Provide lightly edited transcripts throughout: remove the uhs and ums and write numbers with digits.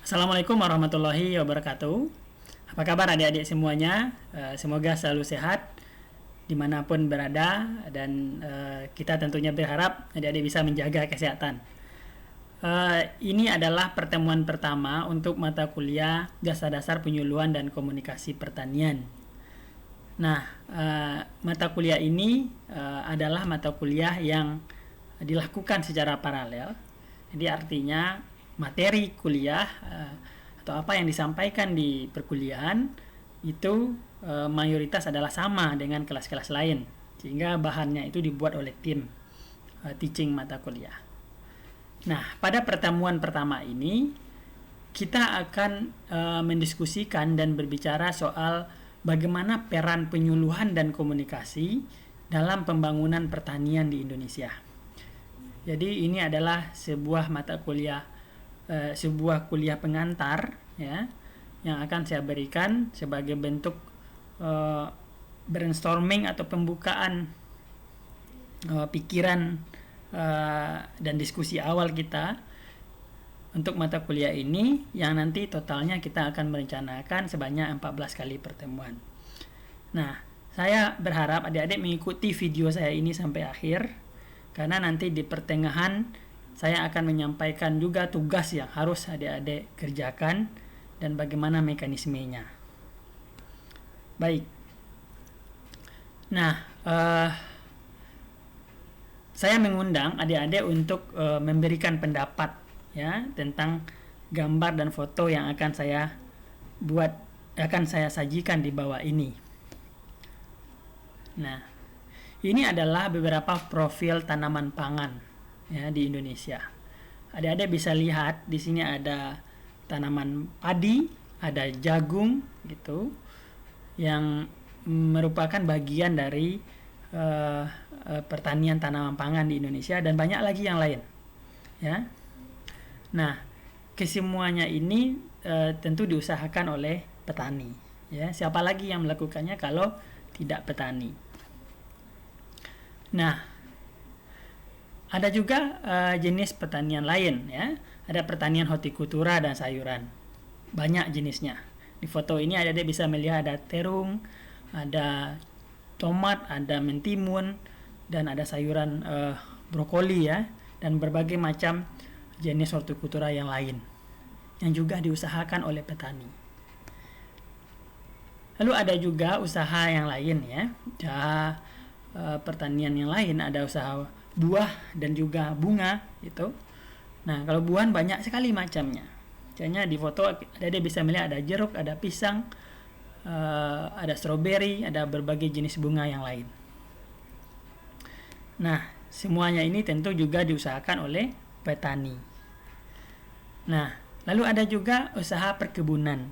Assalamualaikum warahmatullahi wabarakatuh. Apa kabar adik-adik semuanya? Semoga selalu sehat dimanapun berada dan kita tentunya berharap adik-adik bisa menjaga kesehatan. Ini adalah pertemuan pertama untuk mata kuliah dasar-dasar penyuluhan dan komunikasi pertanian. Nah, mata kuliah ini adalah mata kuliah yang dilakukan secara paralel. Jadi artinya materi kuliah atau apa yang disampaikan di perkuliahan itu mayoritas adalah sama dengan kelas-kelas lain, sehingga bahannya itu dibuat oleh tim teaching mata kuliah. Nah, pada pertemuan pertama ini kita akan mendiskusikan dan berbicara soal bagaimana peran penyuluhan dan komunikasi dalam pembangunan pertanian di Indonesia. Jadi ini adalah sebuah mata kuliah, sebuah kuliah pengantar ya, yang akan saya berikan sebagai bentuk brainstorming atau pembukaan pikiran dan diskusi awal kita untuk mata kuliah ini, yang nanti totalnya kita akan merencanakan sebanyak 14 kali pertemuan. Nah, saya berharap adik-adik mengikuti video saya ini sampai akhir, karena nanti di pertengahan saya akan menyampaikan juga tugas yang harus adik-adik kerjakan dan bagaimana mekanismenya. Baik. Nah, saya mengundang adik-adik untuk memberikan pendapat ya tentang gambar dan foto yang akan saya buat, akan saya sajikan di bawah ini. Nah, ini adalah beberapa profil tanaman pangan ya di Indonesia. Adik-adik bisa lihat di sini ada tanaman padi, ada jagung gitu, yang merupakan bagian dari pertanian tanaman pangan di Indonesia, dan banyak lagi yang lain ya. Nah, kesemuanya ini tentu diusahakan oleh petani ya. Siapa lagi yang melakukannya kalau tidak petani? Nah, ada juga jenis pertanian lain ya. Ada pertanian hortikultura dan sayuran. Banyak jenisnya. Di foto ini adik-adik bisa melihat ada terung, ada tomat, ada mentimun, dan ada sayuran brokoli ya, dan berbagai macam jenis hortikultura yang lain yang juga diusahakan oleh petani. Lalu ada juga usaha yang lain ya. Pertanian yang lain ada usaha buah dan juga bunga itu. Nah, kalau buah banyak sekali macamnya. Misalnya di foto ada bisa melihat ada jeruk, ada pisang, ada stroberi, ada berbagai jenis bunga yang lain. Nah, semuanya ini tentu juga diusahakan oleh petani. Nah, lalu ada juga usaha perkebunan.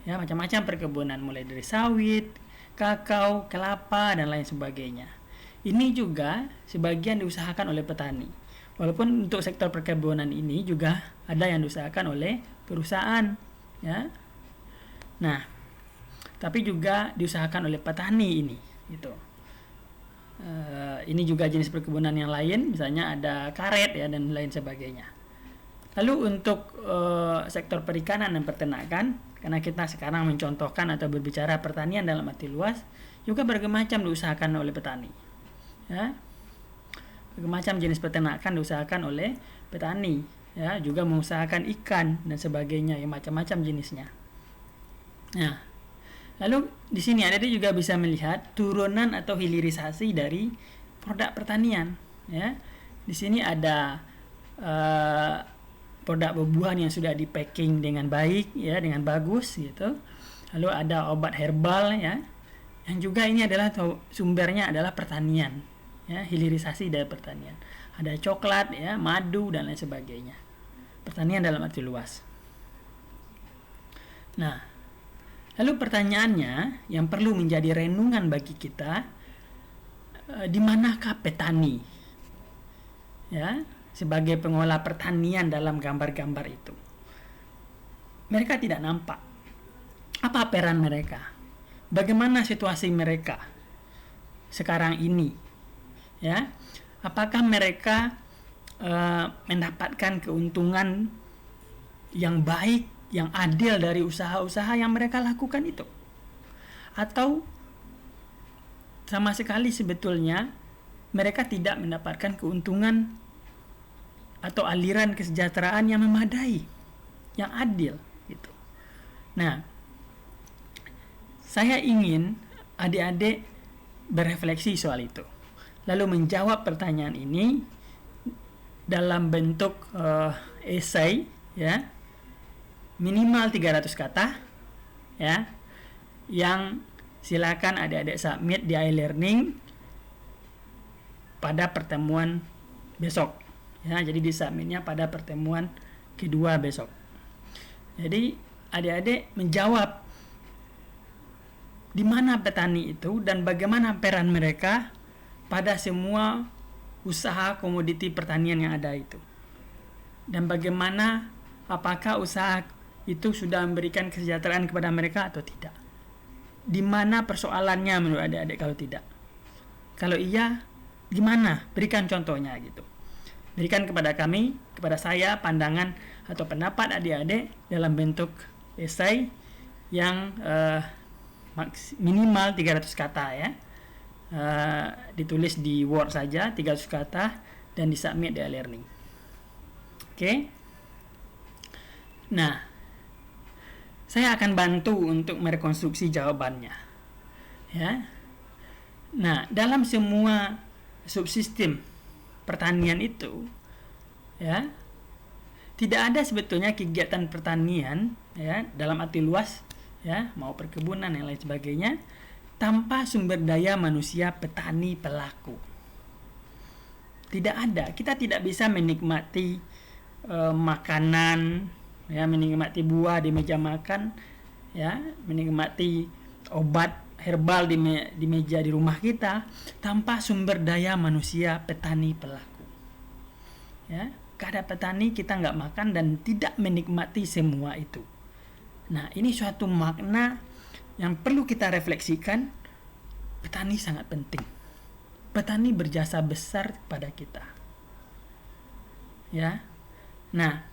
Ya, macam-macam perkebunan, mulai dari sawit, kakao, kelapa, dan lain sebagainya. Ini juga sebagian diusahakan oleh petani. Walaupun untuk sektor perkebunan ini juga ada yang diusahakan oleh perusahaan, ya. Nah, tapi juga diusahakan oleh petani ini, gitu. Ini juga jenis perkebunan yang lain, misalnya ada karet ya dan lain sebagainya. Lalu untuk sektor perikanan dan peternakan, karena kita sekarang mencontohkan atau berbicara pertanian dalam arti luas, juga berbagai macam diusahakan oleh petani. Ya, berbagai macam jenis peternakan diusahakan oleh petani. Ya, juga mengusahakan ikan dan sebagainya, yang macam-macam jenisnya. Nah, lalu di sini ada juga bisa melihat turunan atau hilirisasi dari produk pertanian. Ya, di sini ada produk buah-buahan yang sudah di packing dengan baik ya, dengan bagus gitu. Lalu ada obat herbal ya, yang juga ini adalah sumbernya adalah pertanian ya, hilirisasi dari pertanian. Ada coklat ya, madu dan lain sebagainya. Pertanian dalam arti luas. Nah, lalu pertanyaannya yang perlu menjadi renungan bagi kita, di manakah petani? Ya, sebagai pengolah pertanian dalam gambar-gambar itu. Mereka tidak nampak. Apa peran mereka? Bagaimana situasi mereka sekarang ini? Ya, apakah mereka mendapatkan keuntungan yang baik, yang adil dari usaha-usaha yang mereka lakukan itu? Atau sama sekali sebetulnya mereka tidak mendapatkan keuntungan atau aliran kesejahteraan yang memadai, yang adil gitu. Nah, saya ingin adik-adik berefleksi soal itu, lalu menjawab pertanyaan ini dalam bentuk esai, ya, minimal 300 kata, ya, yang silakan adik-adik submit di iLearning pada pertemuan besok, ya. Jadi disubmitnya pada pertemuan kedua besok. Jadi adik-adik menjawab di mana petani itu dan bagaimana peran mereka pada semua usaha komoditi pertanian yang ada itu, dan bagaimana apakah usaha itu sudah memberikan kesejahteraan kepada mereka atau tidak. Di mana persoalannya menurut adik-adik kalau tidak? Kalau iya, gimana? Berikan contohnya gitu. Berikan kepada kami, kepada saya, pandangan atau pendapat adik-adik dalam bentuk esai yang minimal 300 kata, ya. Ditulis di Word saja 300 kata dan disubmit di iLearning. Oke. Nah, saya akan bantu untuk merekonstruksi jawabannya, ya. Nah, dalam semua subsistem pertanian itu, ya, tidak ada sebetulnya kegiatan pertanian, ya, dalam arti luas, ya, mau perkebunan dan lain sebagainya, tanpa sumber daya manusia petani pelaku. Tidak ada. Kita tidak bisa menikmati makanan, ya, menikmati buah di meja makan, ya, menikmati obat herbal di meja di rumah kita tanpa sumber daya manusia petani pelaku, ya. Kada petani kita nggak makan dan tidak menikmati semua itu. Nah, ini suatu makna yang perlu kita refleksikan. Petani sangat penting. Petani berjasa besar pada kita, ya. Nah,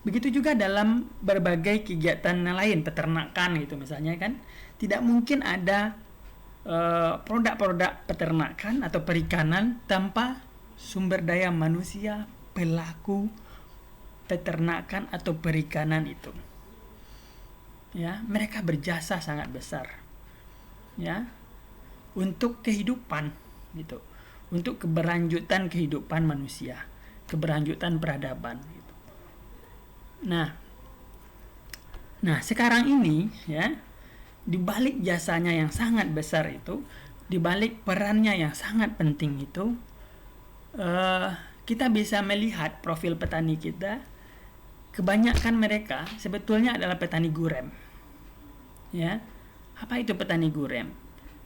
begitu juga dalam berbagai kegiatan lain, peternakan gitu misalnya kan, tidak mungkin ada produk-produk peternakan atau perikanan tanpa sumber daya manusia pelaku peternakan atau perikanan itu, ya. Mereka berjasa sangat besar, ya, untuk kehidupan gitu, untuk keberlanjutan kehidupan manusia, keberlanjutan peradaban gitu. Nah, sekarang ini, ya, di balik jasanya yang sangat besar itu, di balik perannya yang sangat penting itu, kita bisa melihat profil petani kita. Kebanyakan mereka sebetulnya adalah petani gurem, ya. Apa itu petani gurem?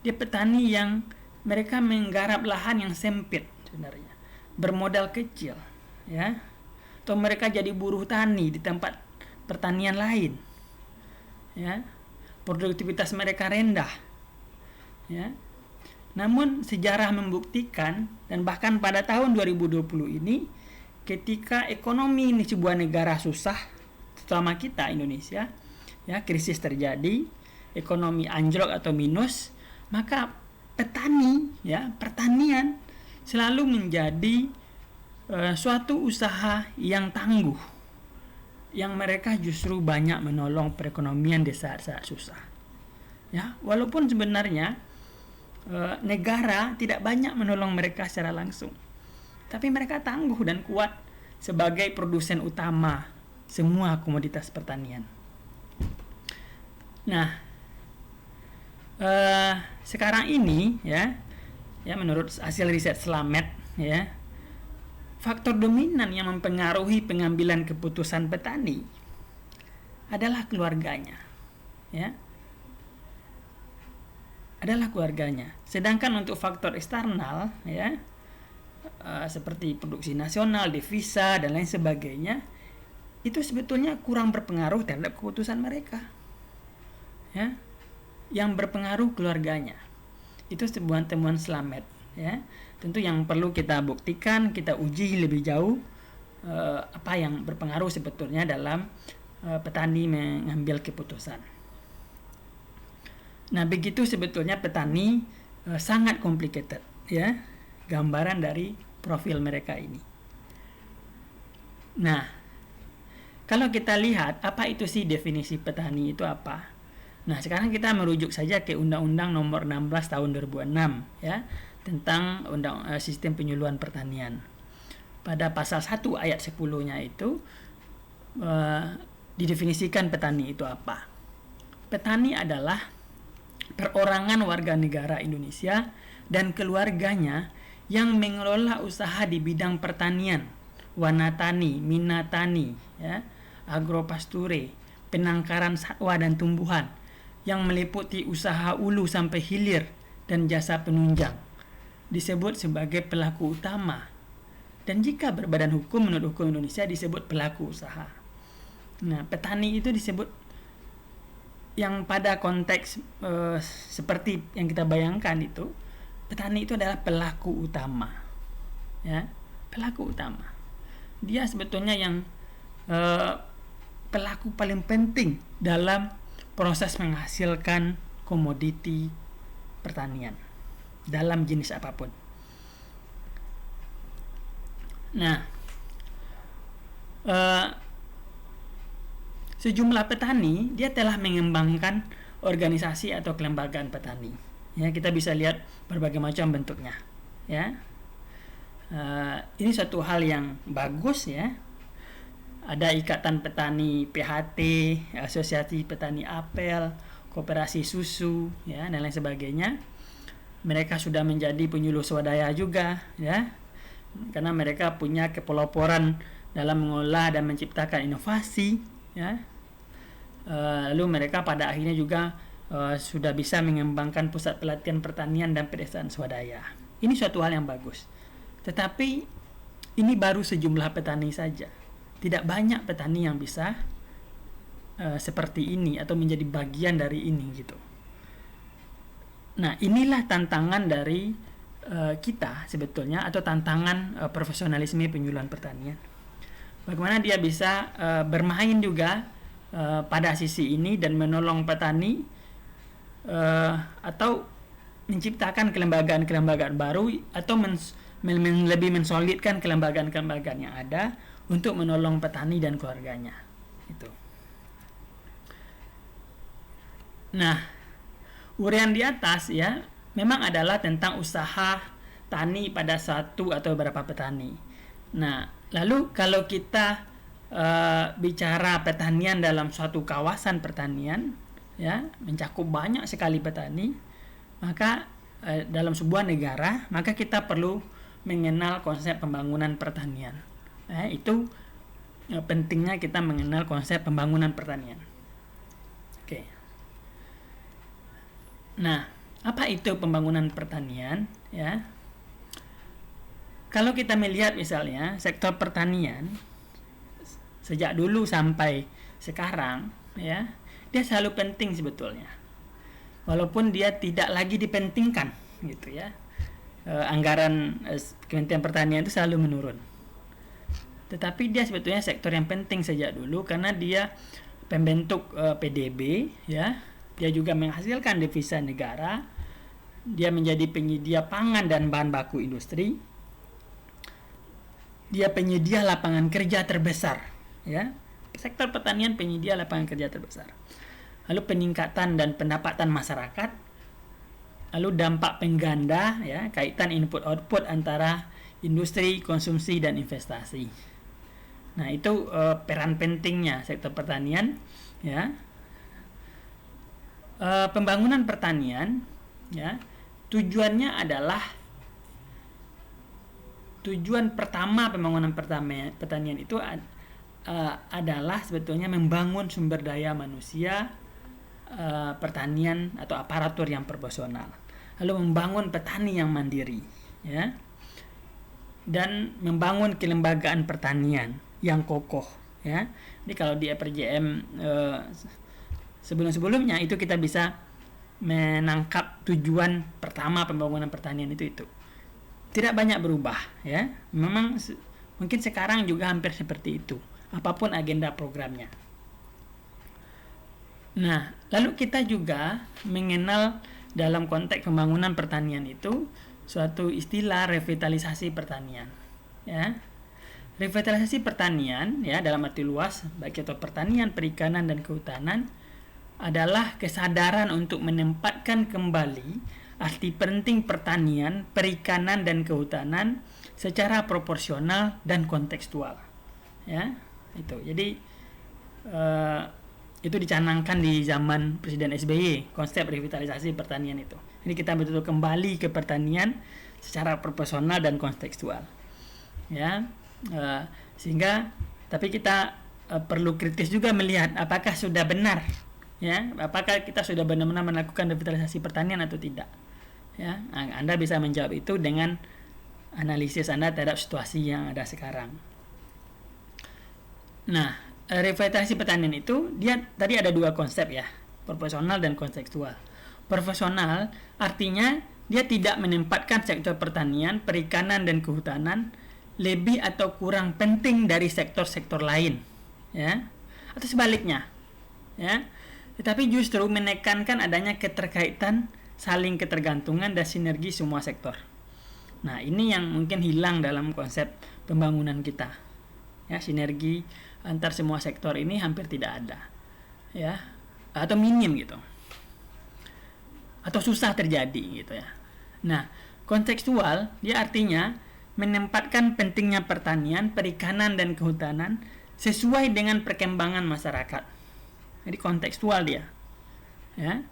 Dia petani yang mereka menggarap lahan yang sempit sebenarnya, bermodal kecil, ya. Atau mereka jadi buruh tani di tempat pertanian lain, ya. Produktivitas mereka rendah, ya. Namun sejarah membuktikan, dan bahkan pada tahun 2020 ini, ketika ekonomi di sebuah negara susah, terutama kita Indonesia, ya, krisis terjadi, ekonomi anjlok atau minus, maka petani, ya, pertanian selalu menjadi suatu usaha yang tangguh, yang mereka justru banyak menolong perekonomian di saat-saat susah, ya. Walaupun sebenarnya negara tidak banyak menolong mereka secara langsung, tapi mereka tangguh dan kuat sebagai produsen utama semua komoditas pertanian. Nah, sekarang ini, ya, menurut hasil riset Slamet, ya, faktor dominan yang mempengaruhi pengambilan keputusan petani adalah keluarganya, ya, adalah keluarganya. Sedangkan untuk faktor eksternal, ya, seperti produksi nasional, devisa dan lain sebagainya, itu sebetulnya kurang berpengaruh terhadap keputusan mereka, ya. Yang berpengaruh keluarganya. Itu sebuah temuan Slamet, ya. Tentu yang perlu kita buktikan, kita uji lebih jauh apa yang berpengaruh sebetulnya dalam petani mengambil keputusan. Nah, begitu sebetulnya petani sangat complicated, ya, gambaran dari profil mereka ini. Nah, kalau kita lihat apa itu sih definisi petani itu apa? Nah, sekarang kita merujuk saja ke Undang-Undang Nomor 16 Tahun 2006, ya, tentang sistem penyuluhan pertanian. Pada pasal 1 ayat 10-nya itu didefinisikan petani itu apa. Petani adalah perorangan warga negara Indonesia dan keluarganya yang mengelola usaha di bidang pertanian, wanatani, minatani, ya, agropasture, penangkaran satwa dan tumbuhan, yang meliputi usaha hulu sampai hilir dan jasa penunjang, disebut sebagai pelaku utama. Dan jika berbadan hukum menurut hukum Indonesia disebut pelaku usaha. Nah, petani itu disebut yang pada konteks seperti yang kita bayangkan itu, petani itu adalah pelaku utama, ya, pelaku utama. Dia sebetulnya yang pelaku paling penting dalam proses menghasilkan komoditi pertanian dalam jenis apapun. Nah, sejumlah petani dia telah mengembangkan organisasi atau kelembagaan petani. Ya, kita bisa lihat berbagai macam bentuknya. Ya, ini suatu hal yang bagus, ya. Ada Ikatan Petani PHT, Asosiasi Petani Apel, Koperasi Susu, ya, dan lain sebagainya. Mereka sudah menjadi penyuluh swadaya juga, ya, karena mereka punya kepeloporan dalam mengolah dan menciptakan inovasi, ya. Lalu mereka pada akhirnya juga sudah bisa mengembangkan pusat pelatihan pertanian dan pedesaan swadaya. Ini suatu hal yang bagus. Tetapi ini baru sejumlah petani saja. Tidak banyak petani yang bisa seperti ini atau menjadi bagian dari ini, gitu. Nah, inilah tantangan dari kita sebetulnya, atau tantangan profesionalisme penyuluhan pertanian. Bagaimana dia bisa bermain juga pada sisi ini dan menolong petani atau menciptakan kelembagaan-kelembagaan baru atau lebih mensolidkan kelembagaan-kelembagaan yang ada untuk menolong petani dan keluarganya. Itu. Nah, uraian di atas, ya, memang adalah tentang usaha tani pada satu atau beberapa petani. Nah, lalu kalau kita bicara pertanian dalam suatu kawasan pertanian, ya, mencakup banyak sekali petani, maka dalam sebuah negara, maka kita perlu mengenal konsep pembangunan pertanian. Itu pentingnya kita mengenal konsep pembangunan pertanian. Oke. Nah, apa itu pembangunan pertanian, ya? Kalau kita melihat misalnya sektor pertanian sejak dulu sampai sekarang, ya, dia selalu penting sebetulnya. Walaupun dia tidak lagi dipentingkan, gitu, ya. Anggaran Kementerian Pertanian itu selalu menurun. Tetapi dia sebetulnya sektor yang penting sejak dulu karena dia pembentuk PDB, ya. Dia juga menghasilkan devisa negara. Dia menjadi penyedia pangan dan bahan baku industri. Dia penyedia lapangan kerja terbesar, ya. Sektor pertanian penyedia lapangan kerja terbesar. Lalu peningkatan dan pendapatan masyarakat. Lalu dampak pengganda, ya, kaitan input output antara industri, konsumsi dan investasi. Nah, itu peran pentingnya sektor pertanian, ya. Pembangunan pertanian, ya, tujuannya adalah tujuan pertama pembangunan pertanian itu adalah sebetulnya membangun sumber daya manusia pertanian atau aparatur yang proporsional, lalu membangun petani yang mandiri, ya, dan membangun kelembagaan pertanian yang kokoh, ya. Jadi kalau di EPRJM sebelum-sebelumnya itu kita bisa menangkap tujuan pertama pembangunan pertanian itu tidak banyak berubah, ya. Memang Mungkin sekarang juga hampir seperti itu, apapun agenda programnya. Nah, lalu kita juga mengenal dalam konteks pembangunan pertanian itu suatu istilah revitalisasi pertanian. Ya, revitalisasi pertanian ya dalam arti luas, baik itu pertanian, perikanan dan kehutanan, adalah kesadaran untuk menempatkan kembali arti penting pertanian, perikanan dan kehutanan secara proporsional dan kontekstual. Ya, itu. Jadi itu dicanangkan di zaman Presiden SBY, konsep revitalisasi pertanian itu. Jadi kita betul-betul kembali ke pertanian secara proporsional dan kontekstual. Ya, sehingga tapi kita perlu kritis juga melihat apakah sudah benar, ya, apakah kita sudah benar-benar melakukan revitalisasi pertanian atau tidak. Ya, Anda bisa menjawab itu dengan analisis Anda terhadap situasi yang ada sekarang. Nah, revitalisasi pertanian itu dia tadi ada dua konsep ya, proporsional dan kontekstual. Proporsional artinya dia tidak menempatkan sektor pertanian, perikanan dan kehutanan lebih atau kurang penting dari sektor-sektor lain, ya, atau sebaliknya, ya. Tetapi justru menekankan adanya keterkaitan, saling ketergantungan dan sinergi semua sektor. Nah, ini yang mungkin hilang dalam konsep pembangunan kita. Ya, sinergi antar semua sektor ini hampir tidak ada. Ya, atau minim gitu. Atau susah terjadi gitu ya. Nah, kontekstual dia artinya menempatkan pentingnya pertanian, perikanan dan kehutanan sesuai dengan perkembangan masyarakat. Jadi kontekstual dia. Ya.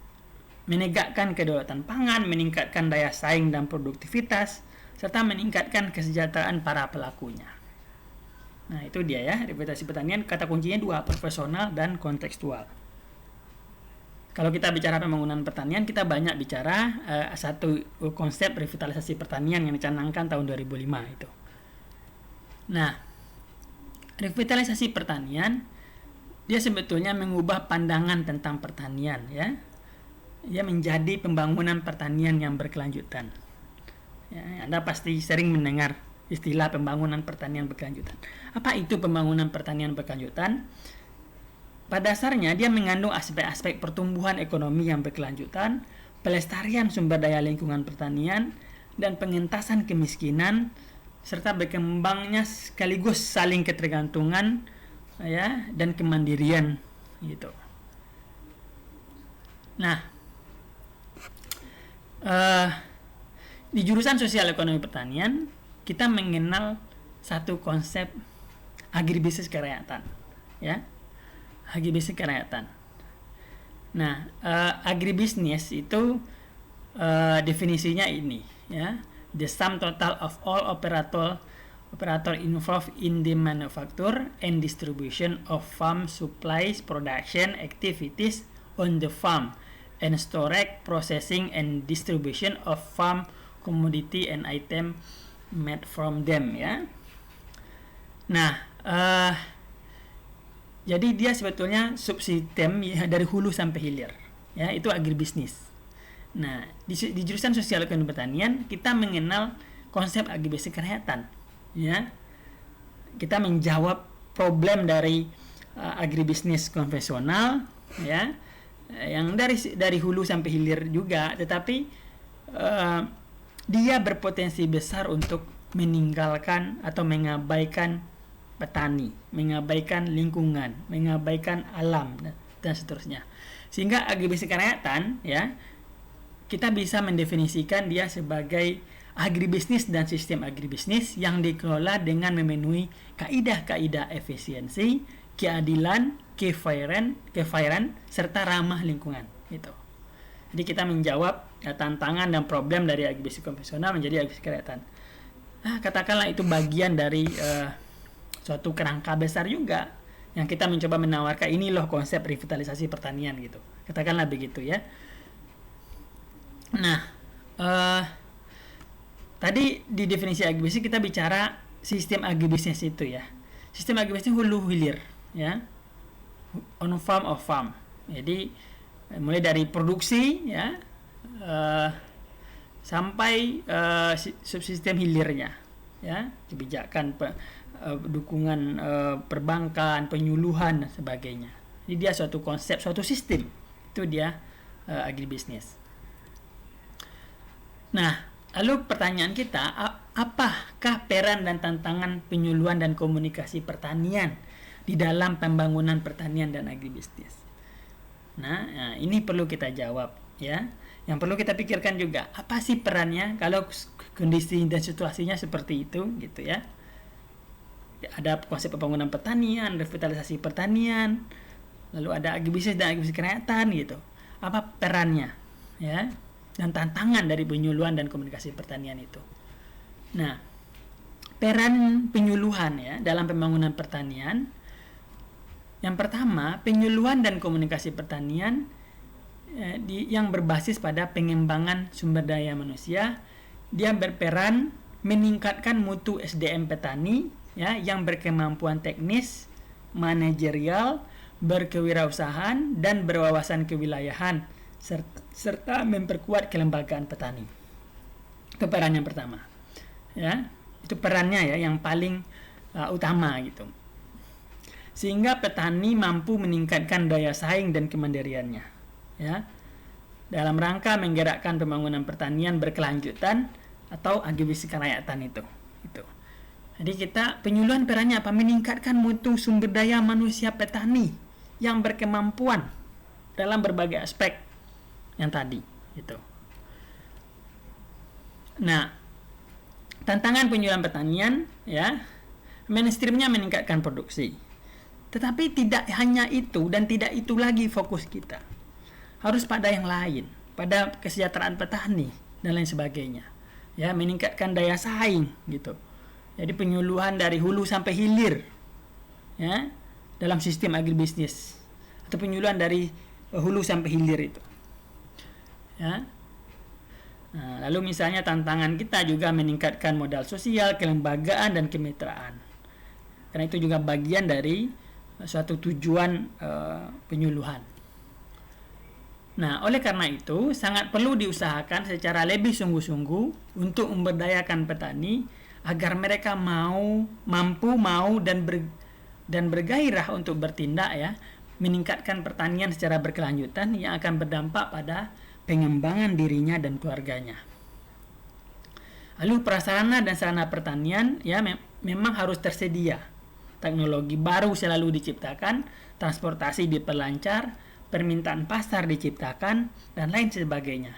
Menegakkan kedaulatan pangan, meningkatkan daya saing dan produktivitas, serta meningkatkan kesejahteraan para pelakunya. Nah, itu dia ya, revitalisasi pertanian, kata kuncinya dua, profesional dan kontekstual. Kalau kita bicara pembangunan pertanian, kita banyak bicara satu konsep revitalisasi pertanian yang dicanangkan tahun 2005 itu. Nah, revitalisasi pertanian dia sebetulnya mengubah pandangan tentang pertanian ya. Dia menjadi pembangunan pertanian yang berkelanjutan. Ya, Anda pasti sering mendengar istilah pembangunan pertanian berkelanjutan. Apa itu pembangunan pertanian berkelanjutan? Pada dasarnya dia mengandung aspek-aspek pertumbuhan ekonomi yang berkelanjutan, pelestarian sumber daya lingkungan pertanian, dan pengentasan kemiskinan, serta berkembangnya sekaligus saling ketergantungan ya dan kemandirian gitu. Nah, di jurusan sosial ekonomi pertanian kita mengenal satu konsep agribisnis kerakyatan ya, agribisnis kerakyatan. Nah, agribisnis itu definisinya ini ya, the sum total of all operator involved in the manufacture and distribution of farm supplies production activities on the farm and storage, processing and distribution of farm commodity and item made from them ya. Nah, jadi dia sebetulnya subsistem ya, dari hulu sampai hilir ya, itu agribisnis. Nah, di jurusan sosial ekonomi pertanian kita mengenal konsep agribisnis kerakyatan ya. Kita menjawab problem dari agribisnis konvensional ya, yang dari hulu sampai hilir juga, tetapi dia berpotensi besar untuk meninggalkan atau mengabaikan petani, mengabaikan lingkungan, mengabaikan alam dan seterusnya. Sehingga agribisnis kerakyatan ya, kita bisa mendefinisikan dia sebagai agribisnis dan sistem agribisnis yang dikelola dengan memenuhi kaidah-kaidah efisiensi, keadilan, kefairan serta ramah lingkungan gitu. Jadi kita menjawab tantangan dan problem dari agribisnis konvensional menjadi agribisnis kerakyatan. Katakanlah itu bagian dari suatu kerangka besar juga yang kita mencoba menawarkan, ini loh konsep revitalisasi pertanian gitu. Katakanlah begitu ya. Nah, tadi di definisi agribisnis kita bicara sistem agribisnis itu ya. Sistem agribisnis hulu hilir ya. On farm off farm. Jadi mulai dari produksi ya sampai subsistem hilirnya ya, kebijakan dukungan perbankan, penyuluhan dan sebagainya. Jadi dia suatu konsep, suatu sistem. Itu dia agribisnis. Nah, lalu pertanyaan kita, apakah peran dan tantangan penyuluhan dan komunikasi pertanian di dalam pembangunan pertanian dan agribisnis? Nah, ini perlu kita jawab, ya. Yang perlu kita pikirkan juga, apa sih perannya kalau kondisi dan situasinya seperti itu, gitu ya. Ada konsep pembangunan pertanian, revitalisasi pertanian, lalu ada agribisnis dan agribisnis kerakyatan, gitu. Apa perannya, ya? Dan tantangan dari penyuluhan dan komunikasi pertanian itu. Nah, peran penyuluhan ya dalam pembangunan pertanian. Yang pertama, penyuluhan dan komunikasi pertanian yang berbasis pada pengembangan sumber daya manusia. Dia berperan meningkatkan mutu SDM petani ya yang berkemampuan teknis, manajerial, berkewirausahaan dan berwawasan kewilayahan serta memperkuat kelembagaan petani. Itu peran yang pertama. Ya, itu perannya ya yang paling utama gitu. Sehingga petani mampu meningkatkan daya saing dan kemandiriannya. Ya. Dalam rangka menggerakkan pembangunan pertanian berkelanjutan atau agribisnis kerakyatan itu. Jadi kita penyuluhan perannya apa? Meningkatkan mutu sumber daya manusia petani yang berkemampuan dalam berbagai aspek yang tadi gitu. Nah, tantangan penyuluhan pertanian ya, mainstreamnya meningkatkan produksi. Tetapi tidak hanya itu dan tidak itu lagi fokus kita. Harus pada yang lain, pada kesejahteraan petani dan lain sebagainya. Ya, meningkatkan daya saing gitu. Jadi penyuluhan dari hulu sampai hilir ya, dalam sistem agribisnis atau penyuluhan dari hulu sampai hilir itu. Ya. Nah, lalu misalnya tantangan kita juga meningkatkan modal sosial, kelembagaan dan kemitraan. Karena itu juga bagian dari suatu tujuan penyuluhan. Nah, oleh karena itu sangat perlu diusahakan secara lebih sungguh-sungguh untuk memberdayakan petani agar mereka mampu dan bergairah untuk bertindak ya, meningkatkan pertanian secara berkelanjutan yang akan berdampak pada pengembangan dirinya dan keluarganya. Lalu prasarana dan sarana pertanian ya memang harus tersedia. Teknologi baru selalu diciptakan, transportasi diperlancar, permintaan pasar diciptakan dan lain sebagainya.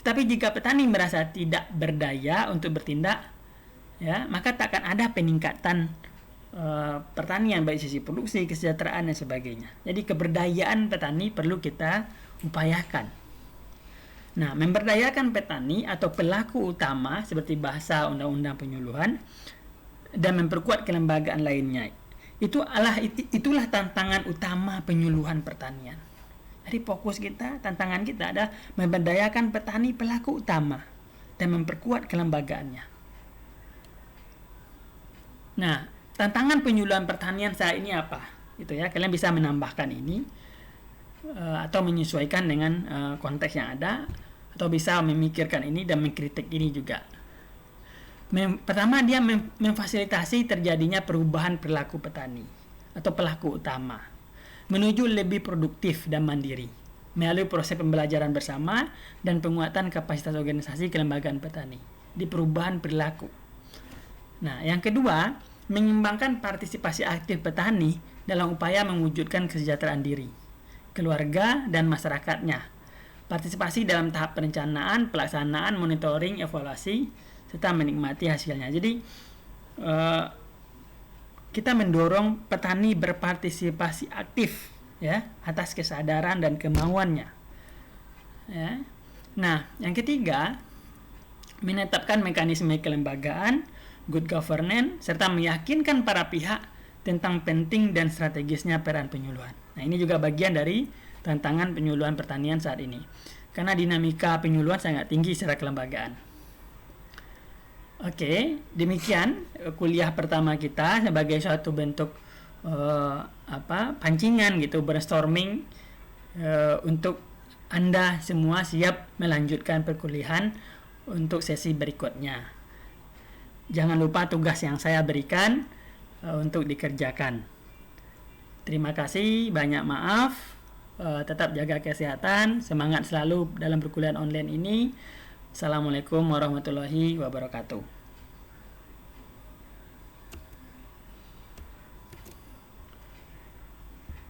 Tetapi jika petani merasa tidak berdaya untuk bertindak, ya maka takkan ada peningkatan pertanian baik sisi produksi, kesejahteraan dan sebagainya. Jadi keberdayaan petani perlu kita upayakan. Nah, memberdayakan petani atau pelaku utama seperti bahasa undang-undang penyuluhan dan memperkuat kelembagaan lainnya. Itulah tantangan utama penyuluhan pertanian. Jadi fokus kita, tantangan kita adalah memberdayakan petani pelaku utama dan memperkuat kelembagaannya. Nah, tantangan penyuluhan pertanian saat ini apa? Itu ya, kalian bisa menambahkan ini atau menyesuaikan dengan konteks yang ada atau bisa memikirkan ini dan mengkritik ini juga. Pertama, dia memfasilitasi terjadinya perubahan perilaku petani atau pelaku utama menuju lebih produktif dan mandiri melalui proses pembelajaran bersama dan penguatan kapasitas organisasi kelembagaan petani di perubahan perilaku. Nah, yang kedua, mengembangkan partisipasi aktif petani dalam upaya mewujudkan kesejahteraan diri, keluarga, dan masyarakatnya. Partisipasi dalam tahap perencanaan, pelaksanaan, monitoring, evaluasi, serta menikmati hasilnya. Jadi, kita mendorong petani berpartisipasi aktif ya atas kesadaran dan kemauannya. Ya. Nah, yang ketiga, menetapkan mekanisme kelembagaan, good governance, serta meyakinkan para pihak tentang penting dan strategisnya peran penyuluhan. Nah, ini juga bagian dari tantangan penyuluhan pertanian saat ini. Karena dinamika penyuluhan sangat tinggi secara kelembagaan. Oke, demikian kuliah pertama kita sebagai suatu bentuk pancingan gitu, brainstorming untuk Anda semua siap melanjutkan perkuliahan untuk sesi berikutnya. jangan lupa tugas yang saya berikan untuk dikerjakan. Terima kasih, banyak maaf. Tetap jaga kesehatan, semangat selalu dalam perkuliahan online ini. Assalamualaikum warahmatullahi wabarakatuh.